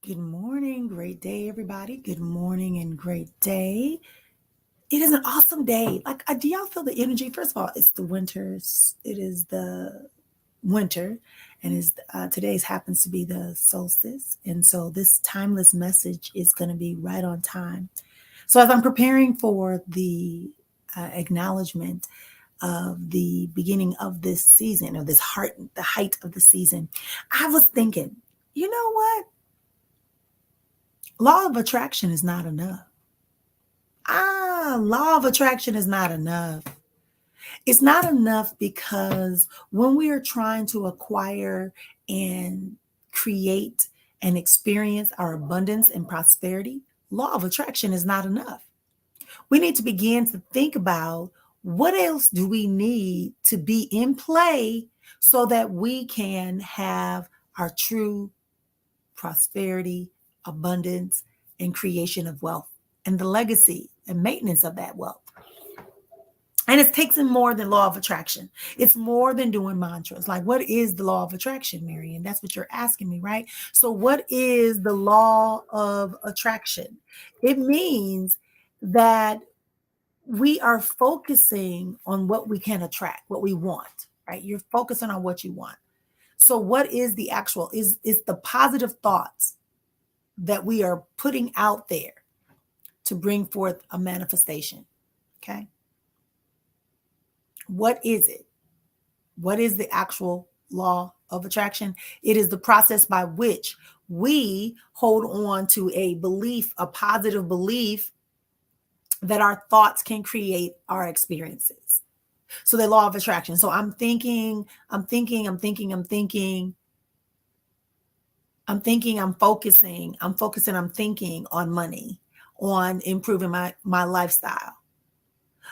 Good morning, great day, everybody. Good morning and great day. It is an awesome day. Do y'all feel the energy? First of all, it's the winters. It is the winter, and is today's happens to be the solstice, and so this timeless message is going to be right on time. So as I'm preparing for the acknowledgement of the beginning of this season, or the height of the season, I was thinking, you know what? Law of attraction is not enough. Law of attraction is not enough. It's not enough because when we are trying to acquire and create and experience our abundance and prosperity, law of attraction is not enough. We need to begin to think about what else do we need to be in play so that we can have our true prosperity, abundance, and creation of wealth and the legacy and maintenance of that wealth. And it takes in more than law of attraction. It's more than doing mantras. Like, what is the law of attraction, Marian? That's what you're asking me, right? So, what is the law of attraction? It means that we are focusing on what we can attract, what we want, right? You're focusing on what you want. So, what is the actual? Is the positive thoughts that we are putting out there to bring forth a manifestation. Okay. What is it? What is the actual law of attraction? It is the process by which we hold on to a belief, a positive belief that our thoughts can create our experiences. So the law of attraction. So I'm thinking, I'm thinking on money, on improving my lifestyle.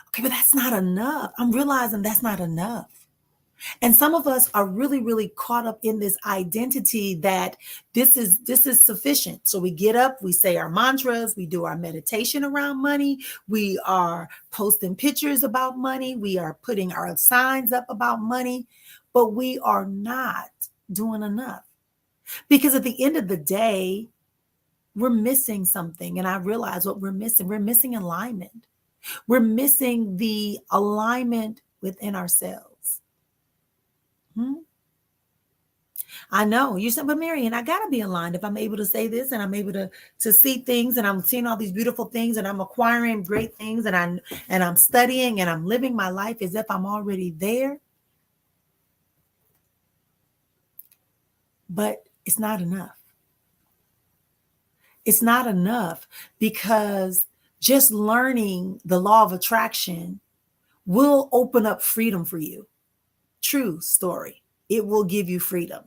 Okay, but that's not enough. I'm realizing that's not enough. And some of us are really, really caught up in this identity that this is sufficient. So we get up, we say our mantras, we do our meditation around money, we are posting pictures about money, we are putting our signs up about money, but we are not doing enough. Because at the end of the day, we're missing something. And I realize what we're missing. We're missing alignment. We're missing the alignment within ourselves. I know you said, but Marian, I gotta be aligned if I'm able to say this and I'm able to see things and I'm seeing all these beautiful things and I'm acquiring great things and I'm studying and I'm living my life as if I'm already there. But it's not enough. It's not enough because just learning the law of attraction will open up freedom for you. True story. It will give you freedom.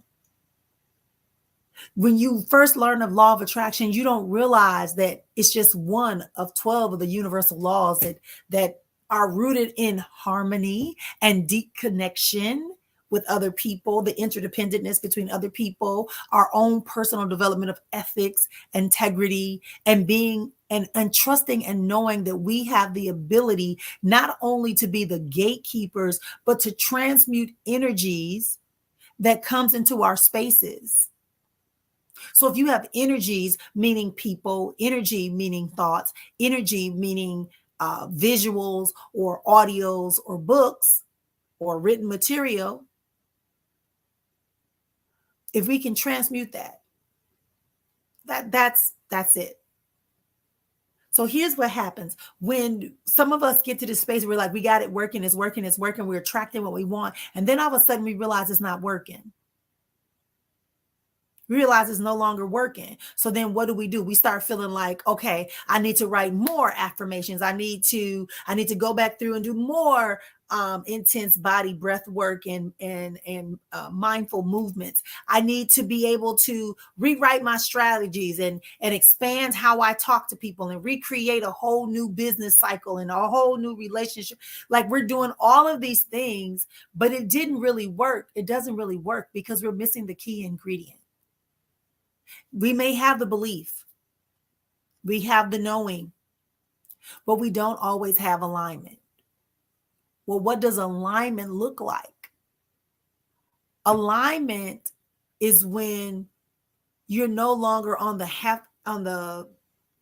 When you first learn of law of attraction, you don't realize that it's just one of 12 of the universal laws that are rooted in harmony and deep connection with other people, the interdependentness between other people, our own personal development of ethics, integrity, and being and trusting and knowing that we have the ability not only to be the gatekeepers, but to transmute energies that comes into our spaces. So if you have energies, meaning people, energy meaning thoughts, energy meaning visuals or audios or books or written material, if we can transmute that's it. So here's what happens when some of us get to this space where we're like, we got it working, it's working, we're attracting what we want. And then all of a sudden we realize it's not working. Realize it's no longer working. So then what do? We start feeling like, okay, I need to write more affirmations. I need to go back through and do more intense body breath work and mindful movements. I need to be able to rewrite my strategies and expand how I talk to people and recreate a whole new business cycle and a whole new relationship. Like we're doing all of these things, but it didn't really work. It doesn't really work because we're missing the key ingredient. We may have the belief, we have the knowing, but we don't always have alignment. Well, what does alignment look like? Alignment is when You're no longer on the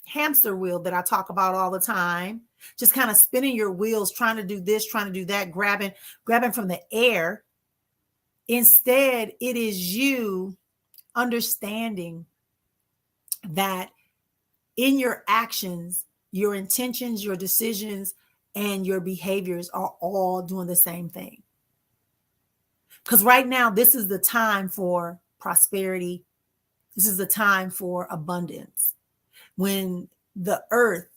hamster wheel that I talk about all the time, just kind of spinning your wheels, trying to do this, trying to do that, grabbing from the air. Instead, it is you understanding that in your actions, your intentions, your decisions, and your behaviors are all doing the same thing. Because right now, this is the time for prosperity. This is the time for abundance. When the earth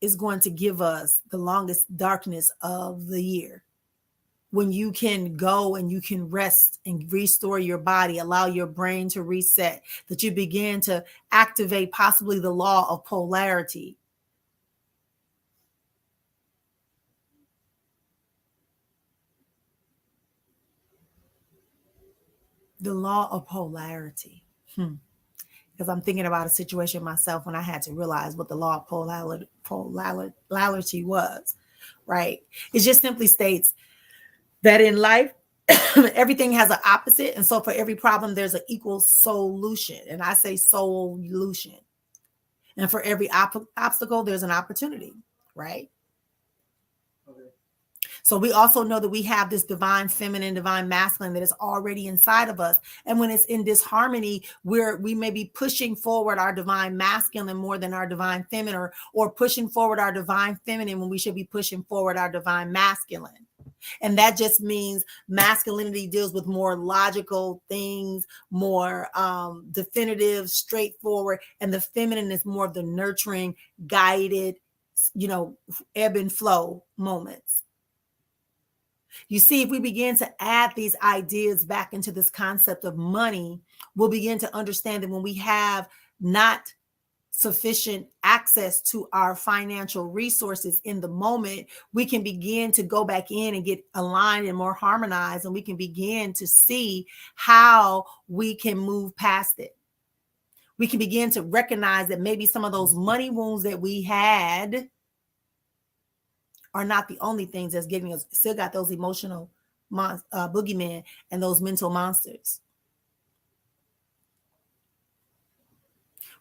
is going to give us the longest darkness of the year. When you can go and you can rest and restore your body, allow your brain to reset, that you begin to activate possibly the law of polarity. The law of polarity. Because I'm thinking about a situation myself when I had to realize what the law of polarity was, right? It just simply states that in life, everything has an opposite. And so for every problem, there's an equal solution. And I say solution. And for every obstacle, there's an opportunity, right? So we also know that we have this divine feminine, divine masculine that is already inside of us. And when it's in disharmony, we may be pushing forward our divine masculine more than our divine feminine, or pushing forward our divine feminine when we should be pushing forward our divine masculine. And that just means masculinity deals with more logical things, more definitive, straightforward. And the feminine is more of the nurturing, guided, ebb and flow moments. You see, if we begin to add these ideas back into this concept of money, we'll begin to understand that when we have not sufficient access to our financial resources in the moment, we can begin to go back in and get aligned and more harmonized, and we can begin to see how we can move past it. We can begin to recognize that maybe some of those money wounds that we had are not the only things that's giving us, still got those emotional boogeymen and those mental monsters.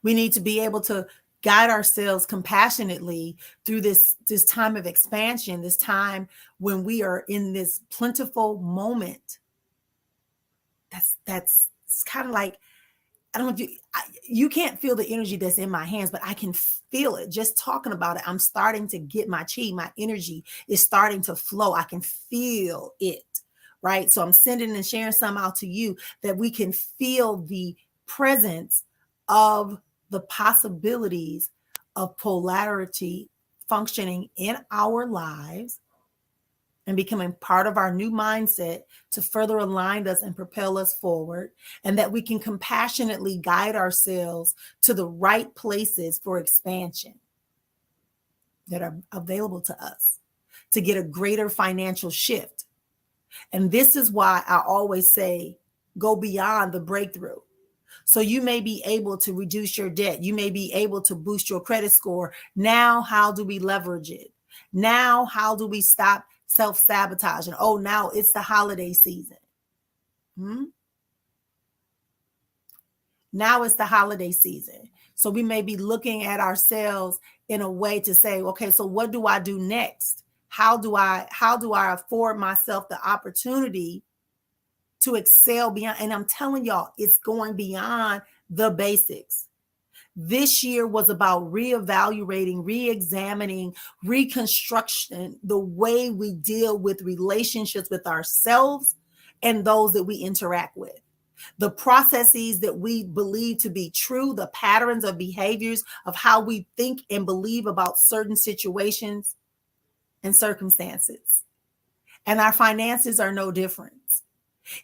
We need to be able to guide ourselves compassionately through this time of expansion, this time when we are in this plentiful moment. That's kind of like, I don't know if you can't feel the energy that's in my hands, but I can feel it. Just talking about it, I'm starting to get my chi, my energy is starting to flow. I can feel it, right? So I'm sending and sharing some out to you that we can feel the presence of the possibilities of polarity functioning in our lives and becoming part of our new mindset to further align us and propel us forward, and that we can compassionately guide ourselves to the right places for expansion that are available to us to get a greater financial shift. And this is why I always say, go beyond the breakthrough. So you may be able to reduce your debt. You may be able to boost your credit score. Now, how do we leverage it? Now, how do we stop self-sabotage? And oh, now it's the holiday season. Now it's the holiday season. So we may be looking at ourselves in a way to say, okay, so what do I do next? How do I afford myself the opportunity to excel beyond? And I'm telling y'all, it's going beyond the basics. This year was about reevaluating, re-examining, reconstruction, the way we deal with relationships with ourselves and those that we interact with. The processes that we believe to be true, the patterns of behaviors of how we think and believe about certain situations and circumstances. And our finances are no different.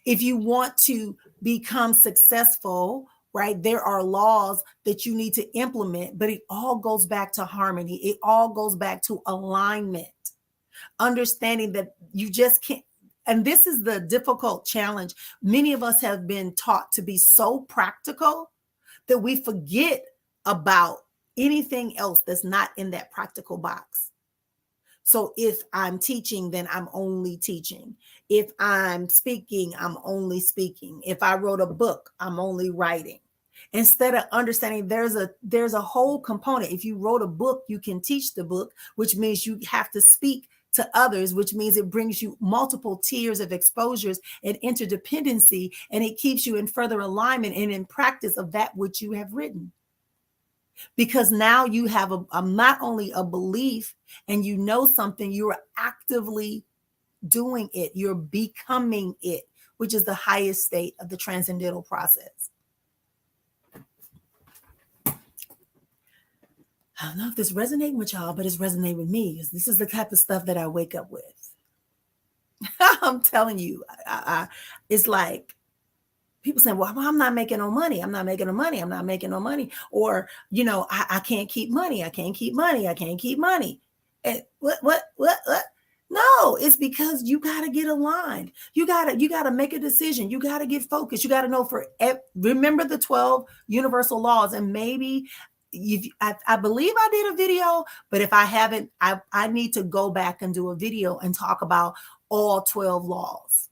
If you want to become successful, right, there are laws that you need to implement, but it all goes back to harmony. It all goes back to alignment, understanding that you just can't. And this is the difficult challenge. Many of us have been taught to be so practical that we forget about anything else that's not in that practical box. So if I'm teaching, then I'm only teaching. If I'm speaking, I'm only speaking. If I wrote a book, I'm only writing. Instead of understanding there's a whole component. If you wrote a book, you can teach the book, which means you have to speak to others, which means it brings you multiple tiers of exposures and interdependency, and it keeps you in further alignment and in practice of that which you have written. Because now you have not only a belief and you know something, you're actively doing it, you're becoming it, which is the highest state of the transcendental process. I don't know if this resonates with y'all, but it's resonating with me, because this is the type of stuff that I wake up with. I'm telling you, it's like people saying, well, I'm not making no money. I'm not making no money. I'm not making no money. Or, I can't keep money. I can't keep money. I can't keep money. And what? No, it's because you got to get aligned. You got to make a decision. You got to get focused. You got to know remember the 12 universal laws. And maybe I believe I did a video, but if I haven't, I need to go back and do a video and talk about all 12 laws,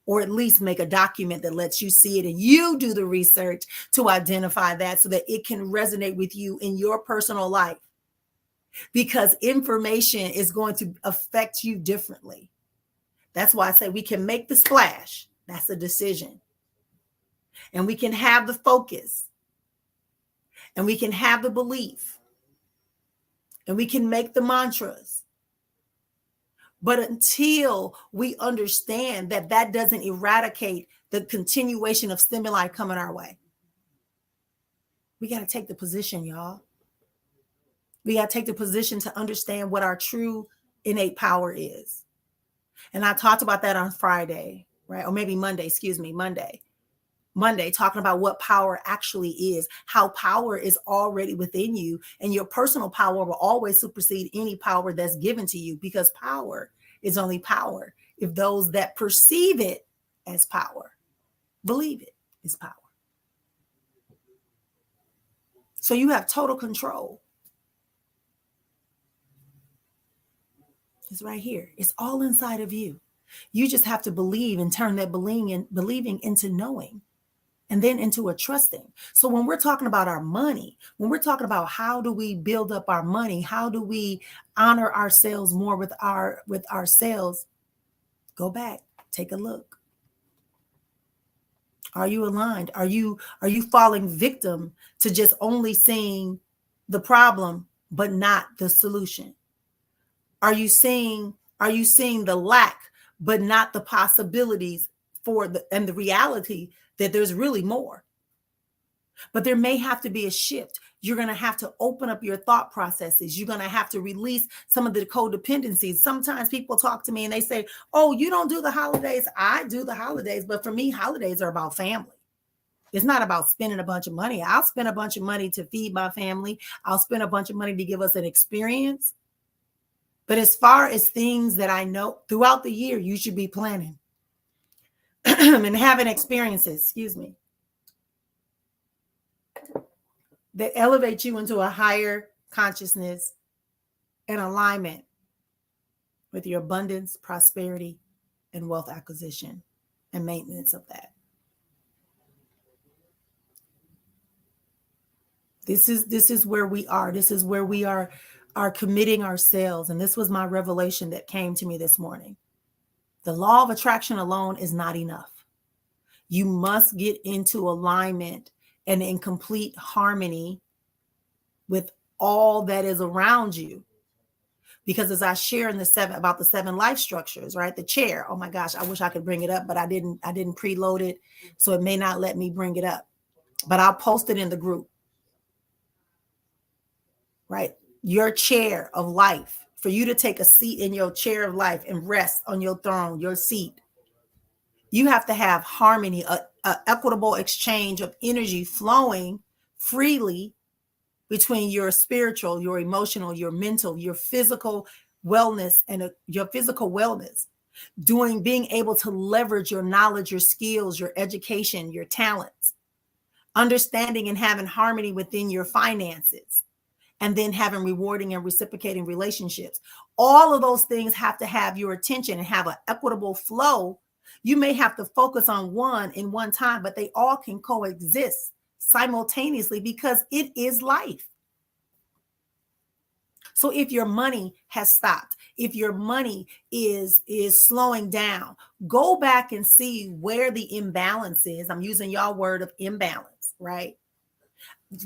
or at least make a document that lets you see it and you do the research to identify that so that it can resonate with you in your personal life. Because information is going to affect you differently. That's why I say we can make the splash. That's a decision. And we can have the focus. And we can have the belief. And we can make the mantras. But until we understand that doesn't eradicate the continuation of stimuli coming our way, we got to take the position, y'all. We got to take the position to understand what our true innate power is. And I talked about that on Friday, right? Or maybe Monday, Monday, talking about what power actually is, how power is already within you, and your personal power will always supersede any power that's given to you, because power is only power if those that perceive it as power believe it is power. So you have total control. It's right here. It's all inside of you. You just have to believe and turn that believing into knowing, and then into a trusting. So when we're talking about our money, when we're talking about how do we build up our money, how do we honor ourselves more with our sales, go back, take a look. Are you aligned? Are you falling victim to just only seeing the problem but not the solution? Are you seeing the lack but not the possibilities and the reality that there's really more? But there may have to be a shift. You're going to have to open up your thought processes. You're going to have to release some of the codependencies. Sometimes people talk to me and they say, oh, you don't do the holidays. I do the holidays. But for me, holidays are about family. It's not about spending a bunch of money. I'll spend a bunch of money to feed my family. I'll spend a bunch of money to give us an experience. But as far as things that I know throughout the year, you should be planning and having experiences, that elevate you into a higher consciousness and alignment with your abundance, prosperity, and wealth acquisition and maintenance of that. This is where we are. This is where we are committing ourselves. And this was my revelation that came to me this morning. The law of attraction alone is not enough. You must get into alignment and in complete harmony with all that is around you. Because as I share in the 7 life structures, right? The chair. Oh my gosh, I wish I could bring it up, but I didn't preload it. So it may not let me bring it up, but I'll post it in the group. Right? Your chair of life, for you to take a seat in your chair of life and rest on your throne, your seat. You have to have harmony, a equitable exchange of energy flowing freely between your spiritual, your emotional, your mental, your physical wellness, and your physical wellness. Being able to leverage your knowledge, your skills, your education, your talents, understanding and having harmony within your finances, and then having rewarding and reciprocating relationships. All of those things have to have your attention and have an equitable flow. You may have to focus on one in one time, but they all can coexist simultaneously because it is life. So if your money has stopped, if your money is slowing down, go back and see where the imbalance is. I'm using y'all word of imbalance, right?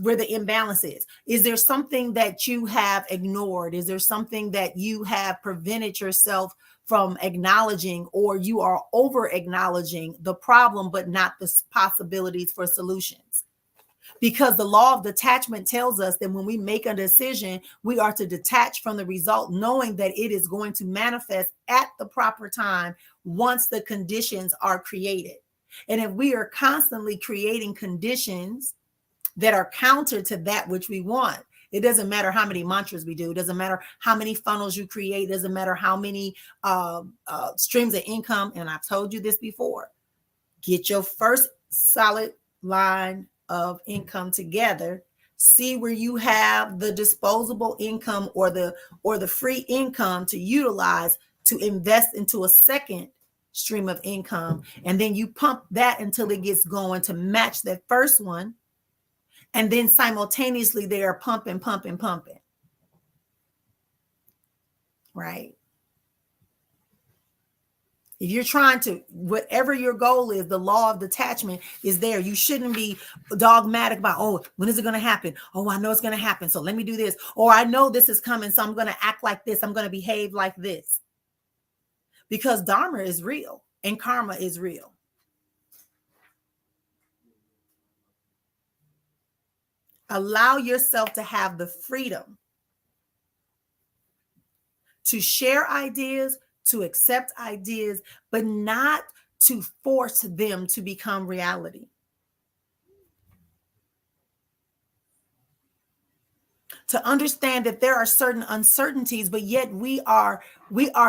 Where the imbalance is. Is there something that you have ignored? Is there something that you have prevented yourself from acknowledging, or you are over acknowledging the problem, but not the possibilities for solutions? Because the law of detachment tells us that when we make a decision, we are to detach from the result, knowing that it is going to manifest at the proper time once the conditions are created. And if we are constantly creating conditions that are counter to that which we want, it doesn't matter how many mantras we do. It doesn't matter how many funnels you create. It doesn't matter how many streams of income. And I've told you this before. Get your first solid line of income together. See where you have the disposable income or the free income to utilize to invest into a second stream of income. And then you pump that until it gets going to match that first one. And then simultaneously they are pumping, right? If you're trying to, whatever your goal is, the law of detachment is there. You shouldn't be dogmatic about, oh, when is it going to happen? Oh, I know it's going to happen, so let me do this. Or I know this is coming, so I'm going to act like this. I'm going to behave like this. Because dharma is real and karma is real. Allow yourself to have the freedom to share ideas, to accept ideas, but not to force them to become reality. To understand that there are certain uncertainties, but yet we are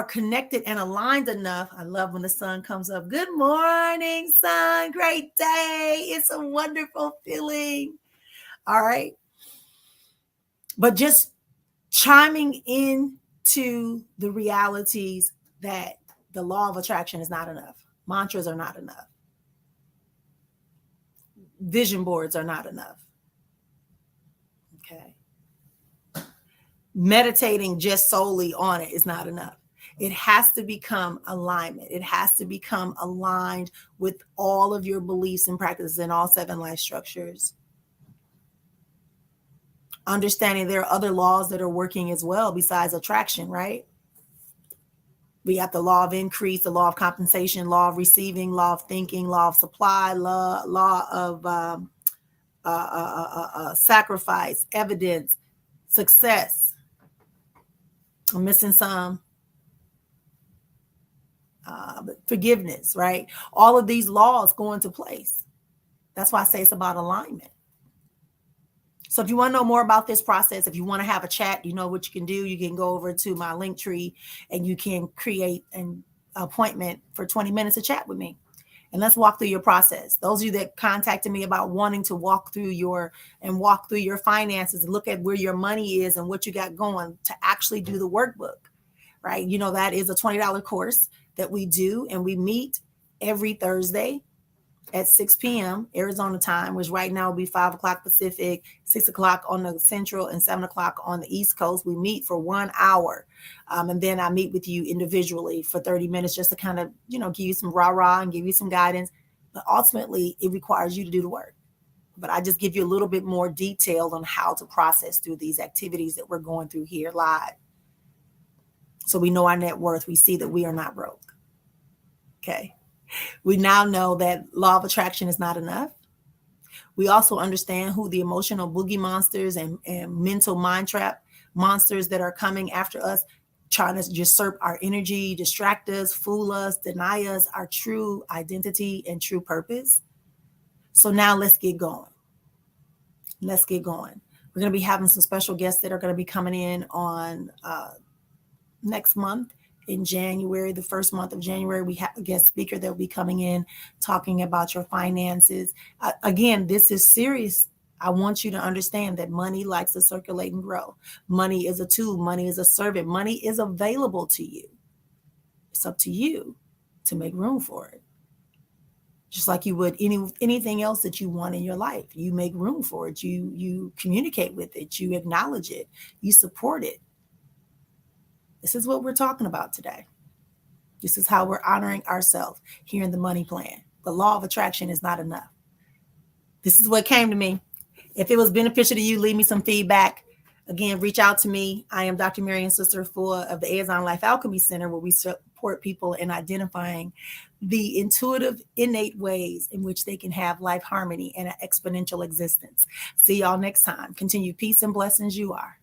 connected and aligned enough. I love when the sun comes up. Good morning, sun. Great day. It's a wonderful feeling. All right. But just chiming into the realities that the law of attraction is not enough. Mantras are not enough. Vision boards are not enough. Okay. Meditating just solely on it is not enough. It has to become alignment. It has to become aligned with all of your beliefs and practices in all 7 life structures. Understanding there are other laws that are working as well besides attraction, right? We have the law of increase, the law of compensation, law of receiving, law of thinking, law of supply, law of sacrifice, evidence, success. I'm missing some. Forgiveness, right? All of these laws go into place. That's why I say it's about alignment. So if you want to know more about this process, if you want to have a chat, you know what you can do. You can go over to my link tree and you can create an appointment for 20 minutes to chat with me. And let's walk through your process. Those of you that contacted me about wanting to walk through your finances and look at where your money is and what you got going to actually do the workbook, right? You know, that is a $20 course that we do, and we meet every Thursday at 6 p.m. Arizona time, which right now will be 5 o'clock Pacific, 6 o'clock on the Central, and 7 o'clock on the East Coast. We meet for 1 hour. And then I meet with you individually for 30 minutes just to kind of, give you some rah-rah and give you some guidance. But ultimately, it requires you to do the work. But I just give you a little bit more detail on how to process through these activities that we're going through here live. So we know our net worth. We see that we are not broke. Okay. We now know that law of attraction is not enough. We also understand who the emotional boogie monsters and mental mind trap monsters that are coming after us, trying to usurp our energy, distract us, fool us, deny us our true identity and true purpose. So now let's get going. Let's get going. We're going to be having some special guests that are going to be coming in on next month. In January, the first month of January, we have a guest speaker that will be coming in talking about your finances. Again, this is serious. I want you to understand that money likes to circulate and grow. Money is a tool. Money is a servant. Money is available to you. It's up to you to make room for it. just like you would anything else that you want in your life. You make room for it. You communicate with it. You acknowledge it. You support it. This is what we're talking about today. This is how we're honoring ourselves here in the money plan. The law of attraction is not enough. This is what came to me. If it was beneficial to you, leave me some feedback. Again, reach out to me. I am Dr. Marian Sister Fuller of the Aizon Life Alchemy Center, where we support people in identifying the intuitive, innate ways in which they can have life harmony and an exponential existence. See y'all next time. Continue peace and blessings. You are.